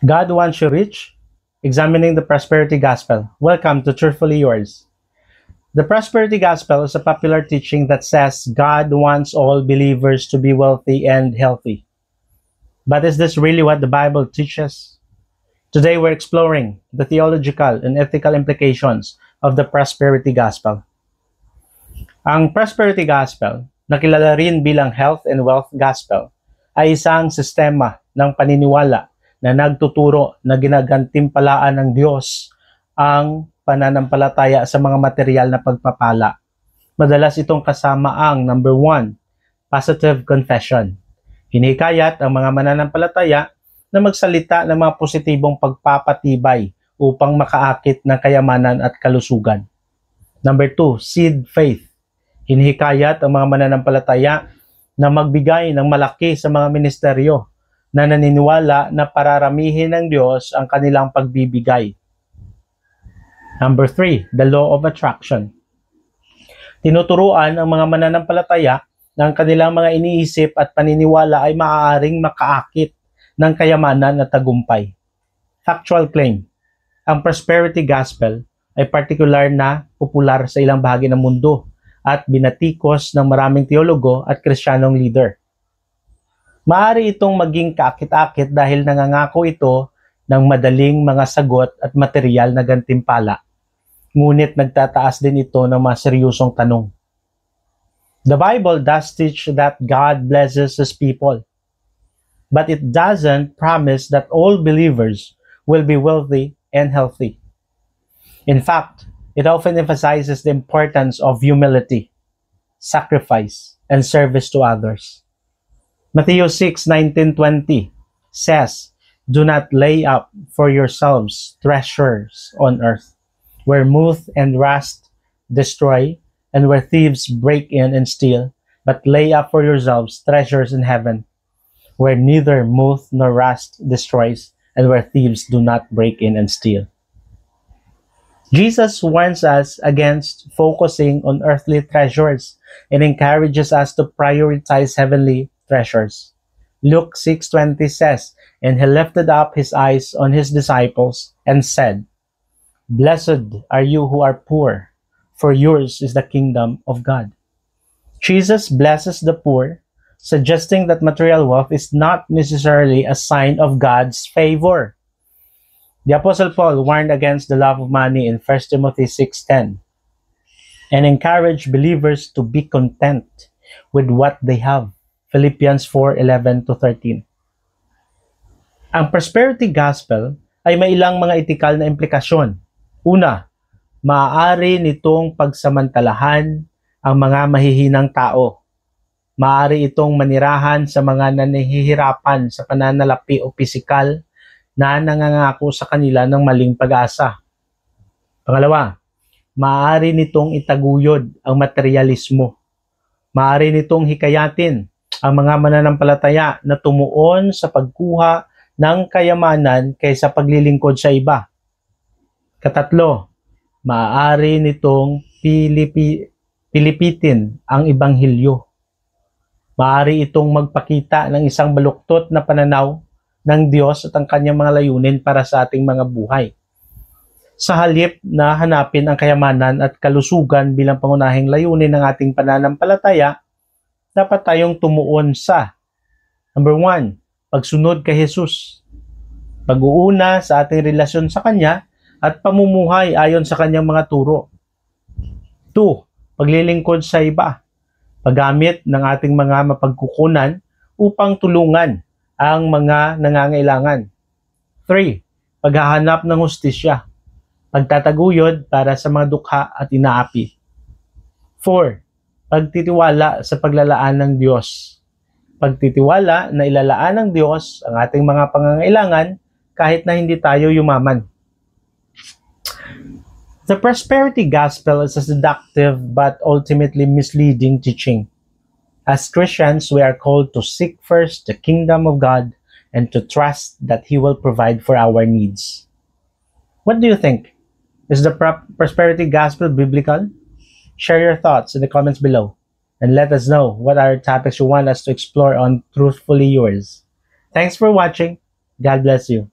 God wants you rich? Examining the Prosperity Gospel. Welcome to Truthfully Yours. The Prosperity Gospel is a popular teaching that says God wants all believers to be wealthy and healthy. But is this really what the Bible teaches? Today we're exploring the theological and ethical implications of the Prosperity Gospel. Ang Prosperity Gospel, na kilala rin bilang Health and Wealth Gospel, ay isang sistema ng paniniwala na nagtuturo na ginagantimpalaan ng Diyos ang pananampalataya sa mga material na pagpapala. Madalas itong kasama ang number 1, positive confession. Hinikayat ang mga mananampalataya na magsalita ng mga positibong pagpapatibay upang makaakit ng kayamanan at kalusugan. Number 2, seed faith. Hinihikayat ang mga mananampalataya na magbigay ng malaki sa mga ministeryo na naniniwala na pararamihin ng Diyos ang kanilang pagbibigay. Number 3, the law of attraction. Tinuturuan ang mga mananampalataya na ang kanilang mga iniisip at paniniwala ay maaaring makaakit ng kayamanan at tagumpay. Factual claim. Ang prosperity gospel ay partikular na popular sa ilang bahagi ng mundo at binatikos ng maraming teologo at Kristiyanong leader. Maaari itong maging kaakit-akit dahil nangangako ito ng madaling mga sagot at material na gantimpala. Ngunit nagtataas din ito ng mga seryosong tanong. The Bible does teach that God blesses His people, but it doesn't promise that all believers will be wealthy and healthy. In fact, it often emphasizes the importance of humility, sacrifice, and service to others. Matthew 6:19-20 says, "Do not lay up for yourselves treasures on earth, where moth and rust destroy, and where thieves break in and steal, but lay up for yourselves treasures in heaven, where neither moth nor rust destroys, and where thieves do not break in and steal." Jesus warns us against focusing on earthly treasures and encourages us to prioritize heavenly treasures. Luke 6:20 says, "And he lifted up his eyes on his disciples and said, 'Blessed are you who are poor, for yours is the kingdom of God.'" Jesus blesses the poor, suggesting that material wealth is not necessarily a sign of God's favor. The Apostle Paul warned against the love of money in 1 Timothy 6:10 and encouraged believers to be content with what they have. Philippians 4:11-13. Ang prosperity gospel ay may ilang mga etikal na implikasyon. Una, maaari nitong pagsamantalahan ang mga mahihinang tao. Maaari itong manirahan sa mga nanihihirapan sa pananalapi o pisikal na nangangako sa kanila ng maling pag-asa. Pangalawa, maaari nitong itaguyod ang materialismo. Maaari nitong hikayatin ang mga mananampalataya na tumuon sa pagkuha ng kayamanan kaysa paglilingkod sa iba. Katatlo, maaari nitong pilipitin ang ibanghilyo. Maaari itong magpakita ng isang baluktot na pananaw ng Diyos at ang kanyang mga layunin para sa ating mga buhay. Sa halip na hanapin ang kayamanan at kalusugan bilang pangunahing layunin ng ating pananampalataya, dapat tayong tumuon sa number 1, pagsunod kay Jesus. Pag-uuna sa ating relasyon sa Kanya at pamumuhay ayon sa Kanyang mga turo. 2, paglilingkod sa iba. Paggamit ng ating mga mapagkukunan upang tulungan ang mga nangangailangan. 3, paghahanap ng hustisya. Pagtataguyod para sa mga dukha at inaapi. 4, pagtitiwala sa paglalaan ng Diyos. Pagtitiwala na ilalaan ng Diyos ang ating mga pangangailangan kahit na hindi tayo yumaman. The prosperity gospel is a seductive but ultimately misleading teaching. As Christians, we are called to seek first the kingdom of God and to trust that He will provide for our needs. What do you think? Is the prosperity gospel biblical? Share your thoughts in the comments below and let us know what other topics you want us to explore on Truthfully Yours. Thanks for watching. God bless you.